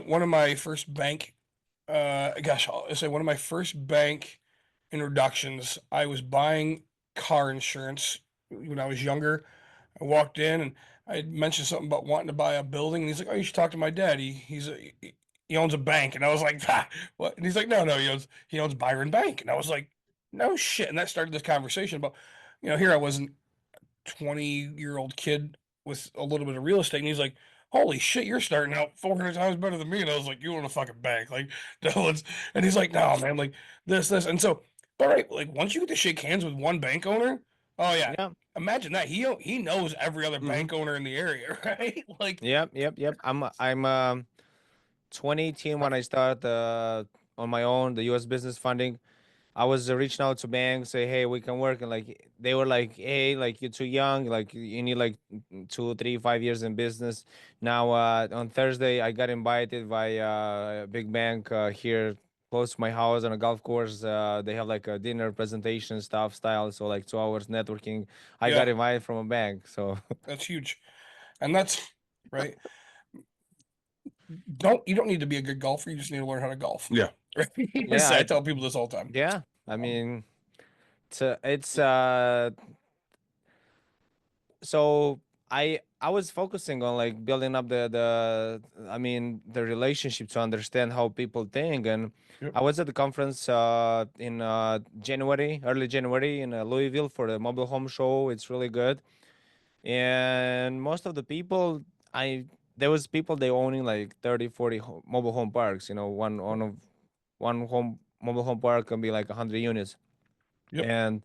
one of my first bank I'll say one of my first bank introductions, I was buying car insurance when I was younger. I walked in and I had mentioned something about wanting to buy a building, and he's like, "Oh, you should talk to my dad. He owns a bank." And I was like, "Ah, what?" And he's like, "No, no, he owns Byron Bank." And I was like, "No shit." And that started this conversation about, here I wasn't 20-year-old kid with a little bit of real estate. And he's like, "Holy shit, you're starting out 400 times better than me." And I was like, "You want a fucking bank?" Like, no, and he's like, "No, man, like this. And so, but right, like once you get to shake hands with one bank owner, oh yeah, Yeah. imagine that. He knows every other Mhm. bank owner in the area, right? Like, Yep. Yep. Yep. I'm 2018 when I started on my own the U.S. business funding. I was reaching out to banks, say, hey, we can work, and like they were like, hey, like you're too young, like you need like 2, 3, 5 years in business. Now on Thursday, I got invited by a big bank here close to my house on a golf course. They have like a dinner presentation stuff style, so like 2 hours networking. I got yeah, invited from a bank, so that's huge, and that's right. You don't need to be a good golfer. You just need to learn how to golf. Yeah. Right? yeah, I tell people this all the time. yeah. I mean, it's so I was focusing on like building up the relationship to understand how people think. And Yep. I was at the conference in January, early January in Louisville for the mobile home show. It's really good, and most of the people I there was people they owning like 30, 40 mobile home parks. One home mobile home park can be like 100 units. Yep. And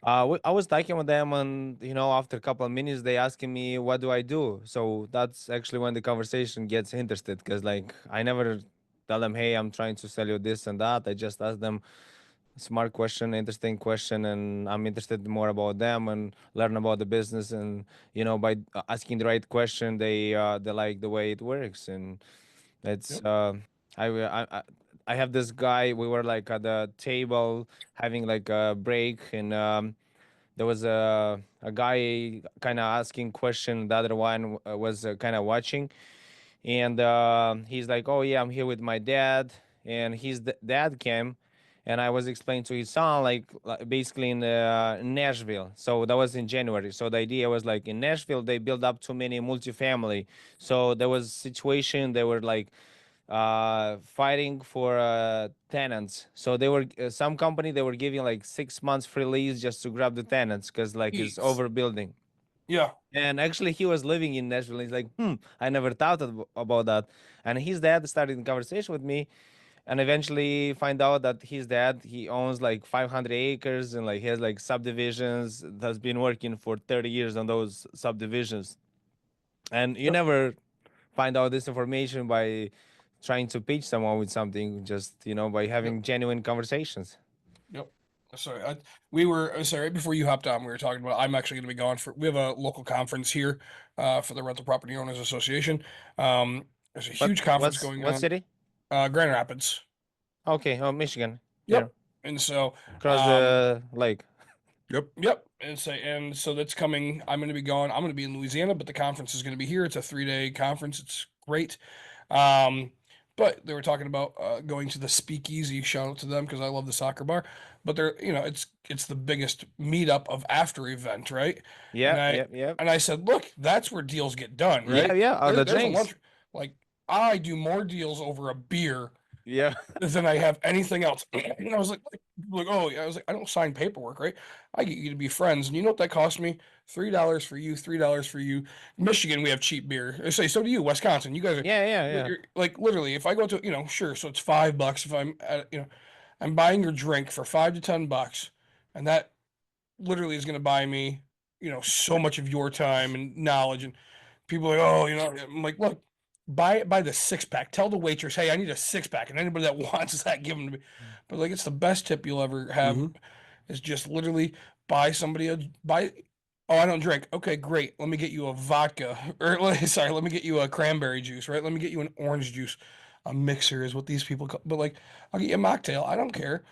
I was talking with them, and after a couple of minutes, they asking me what do I do. So that's actually when the conversation gets interested, because like I never tell them, hey, I'm trying to sell you this and that. I just ask them smart question, interesting question, and I'm interested more about them and learn about the business. And by asking the right question, they like the way it works, and it's Yep. I have this guy. We were like at the table having like a break, and there was a guy kind of asking question. The other one was kind of watching, and he's like, "Oh yeah, I'm here with my dad," and his dad came, and I was explaining to his son like basically in Nashville. So that was in January. So the idea was like in Nashville they built up too many multifamily. So there was situation they were like fighting for tenants. So they were some company they were giving like 6 months free lease just to grab the tenants because like it's Jeez. overbuilding. Yeah. And actually, he was living in Nashville. He's like, I never thought about that. And his dad started the conversation with me, and eventually find out that his dad he owns like 500 acres and like he has like subdivisions. That's been working for 30 years on those subdivisions. And you Yep. never find out this information by trying to pitch someone with something, just by Yep. having genuine conversations. Yep. Sorry, we were sorry right before you hopped on. We were talking about. I'm actually going to be gone for. We have a local conference here, for the Rental Property Owners Association. There's a huge conference going what on. city? Grand Rapids. Okay, oh, Michigan. Yep. Here, And so across the lake. Yep. And so that's coming. I'm going to be going. I'm going to be in Louisiana, but the conference is going to be here. It's a 3-day conference. It's great. But they were talking about going to the Speakeasy. Shout out to them because I love the soccer bar. But it's the biggest meetup of after event, right? And Yeah, I yep, yep. and I said, look, that's where deals get done, right? Yeah, yeah. Oh, the There's a drinks. lunch. Like I do more deals over a beer Yeah. than I have anything else. And I was like, oh yeah, I was like, I don't sign paperwork, right? I get you to be friends, and you know what that cost me? $3 for you, $3 for you. Michigan, we have cheap beer. I say, so do you, Wisconsin. You guys are, Yeah, yeah, yeah. you're, like literally, if I go to, sure, so it's $5 if I'm at, I'm buying your drink for $5 to $10, and that literally is going to buy me, so much of your time and knowledge. And people are like, oh, I'm like, look, buy it by the 6-pack. Tell the waitress, hey, I need a 6-pack, and anybody that wants that, give them to me. But like, it's the best tip you'll ever have. Mhm. Is just literally buy somebody a buy. Oh, I don't drink. Okay, great. Let me get you a vodka, or sorry, let me get you a cranberry juice, right? Let me get you an orange juice. A mixer is what these people call. But like, I'll get you a mocktail. I don't care.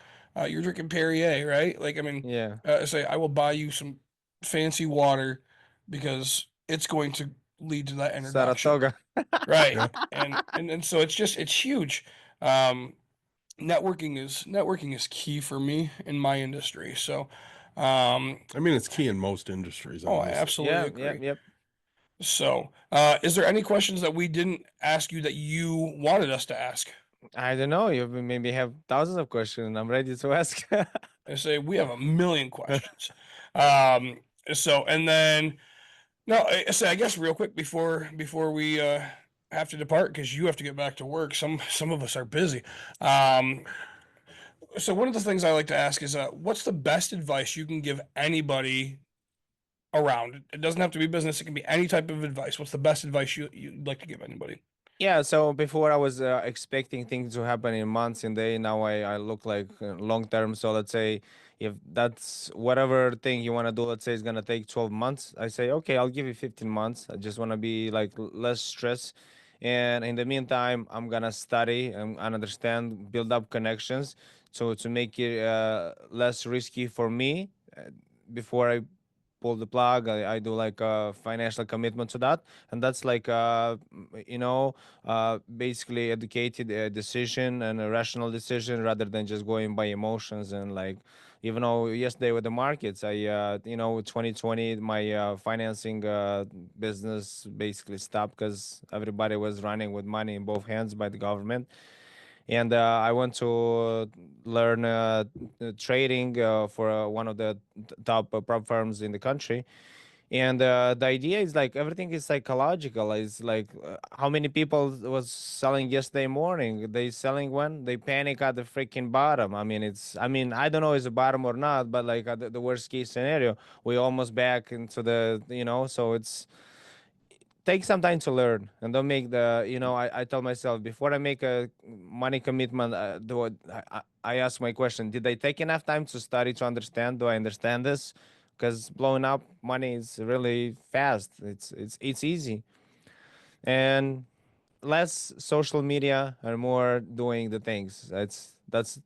You're drinking Perrier, right? Like, I mean, Yeah. say I will buy you some fancy water because it's going to lead to that introduction. Saratoga. Right. Yeah. And so it's huge. Networking is key for me in my industry. So I mean, it's key in most industries. I Honestly. absolutely Yeah, agree. yep, yep. So is there any questions that we didn't ask you that you wanted us to ask? I don't know. You maybe have thousands of questions, and I'm ready to ask. I say we have a million questions. So and then no, I say I guess real quick before we have to depart because you have to get back to work. Some of us are busy. So one of the things I like to ask is, what's the best advice you can give anybody around? It doesn't have to be business; it can be any type of advice. What's the best advice you'd like to give anybody? Yeah, so before I was expecting things to happen in months and day. Now I look like long term. So let's say if that's whatever thing you want to do, let's say it's gonna take 12 months. I say, okay, I'll give you 15 months. I just want to be like less stress. And in the meantime, I'm gonna study and understand, build up connections to make it less risky for me before I pull the plug. I do like a financial commitment to that, and that's like basically educated decision and a rational decision rather than just going by emotions. And like, even though yesterday with the markets, 2020 my financing business basically stopped because everybody was running with money in both hands by the government. And I went to learn trading for one of the top prop firms in the country. And the idea is like everything is psychological. It's like how many people was selling yesterday morning? They selling when they panic at the freaking bottom. I mean, I don't know if it's a bottom or not, but like at the worst case scenario, we almost back into so it's take some time to learn and don't make I tell myself before I make a money commitment, I ask my question, did I take enough time to study to understand, do I understand this? Because blowing up money is really fast. It's easy. And less social media and more doing the things. That's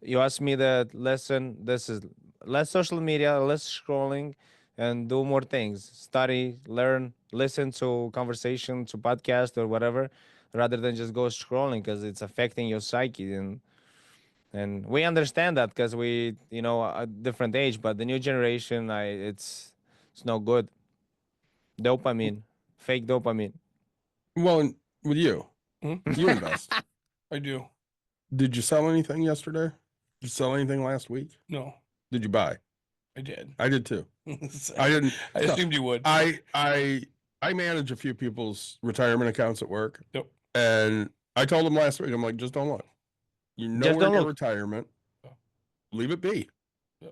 you ask me the lesson. This is less social media, less scrolling, and do more things. Study, learn, listen to conversation, to podcast or whatever, rather than just go scrolling because it's affecting your psyche. And we understand that because we a different age, but the new generation, it's no good. Dopamine, fake dopamine. Well, and with you, Hmm? you invest. I do. Did you sell anything yesterday? Did you sell anything last week? No, Did you buy? I did. I did too. I I didn't. I no, assumed you would. I manage a few people's retirement accounts at work. Yep. And I told them last week, I'm like, just don't look. You're Just nowhere don't near look. retirement. Yeah. Leave it be. Yeah.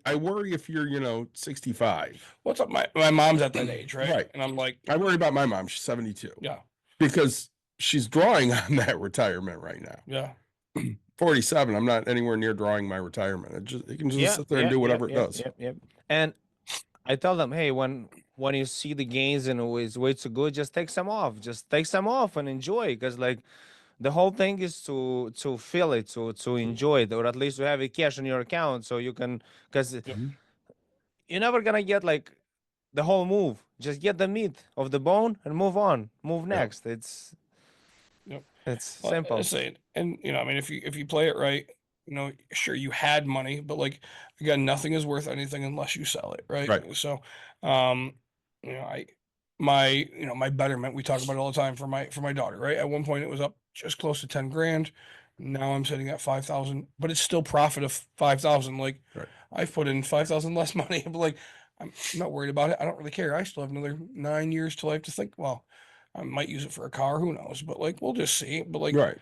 I worry if you're, 65. What's up? My mom's at that age, right? Right. And I'm like, I worry about my mom. She's 72. yeah, Because she's drawing on that retirement right now. yeah. 47. I'm not anywhere near drawing my retirement. It can just sit there and do whatever it does. And I tell them, hey, when you see the gains and it's way too good, just take some off. Just take some off and enjoy. Because like the whole thing is to feel it, to enjoy it, or at least to have a cash in your account so you can. Because you're never gonna get like the whole move. Just get the meat of the bone and move on. Move next. Yep. It's Well, simple. and I mean, if you play it right, sure you had money, but like again, nothing is worth anything unless you sell it, right? Right. So, um, my betterment, we talk about it all the time for my daughter, right? At one point it was up just close to 10 grand. Now I'm sitting at 5,000, but it's still profit of 5,000. Like Right. I've put in 5,000 less money, but like I'm not worried about it. I don't really care. I still have another 9 years till I have to think. Well, I might use it for a car. Who knows? But like we'll just see. But like Right.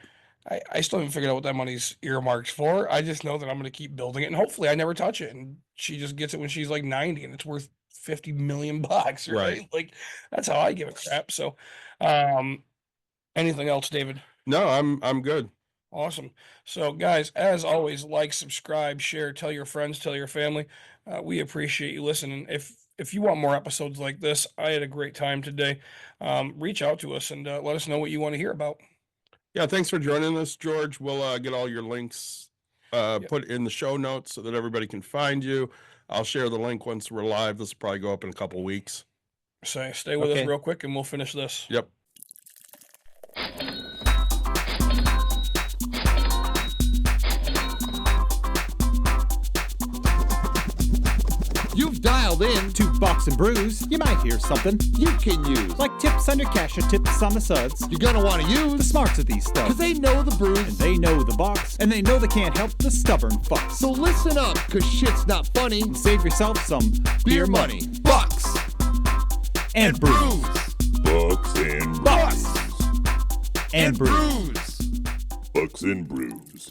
I still haven't figured out what that money's earmarked for. I just know that I'm going to keep building it, and hopefully I never touch it. And she just gets it when she's like 90, and it's worth 50 million bucks, right? Right. Like that's how I give a crap. So, um, anything else, David? No, I'm good. Awesome. So, guys, as always, like, subscribe, share, tell your friends, tell your family. We appreciate you listening. If you want more episodes like this, I had a great time today. Reach out to us and let us know what you want to hear about. Yeah, thanks for joining us, George. We'll get all your links put in the show notes so that everybody can find you. I'll share the link once we're live. This will probably go up in a couple weeks. So stay with us Okay. real quick and we'll finish this. Yep. You've dialed in. To Bucks and Brews, you might hear something You can use. like tips on your cash or tips on the suds. You're gonna want to The use. smarts of these Because stuff. they know the brews. And they know the Bucks, and they know they can't help the stubborn fucks. So listen up, because shit's not funny. Save yourself some Beer money. Bucks. and brews. Bucks and Bucks brews. and brews. Brews. Bucks and brews.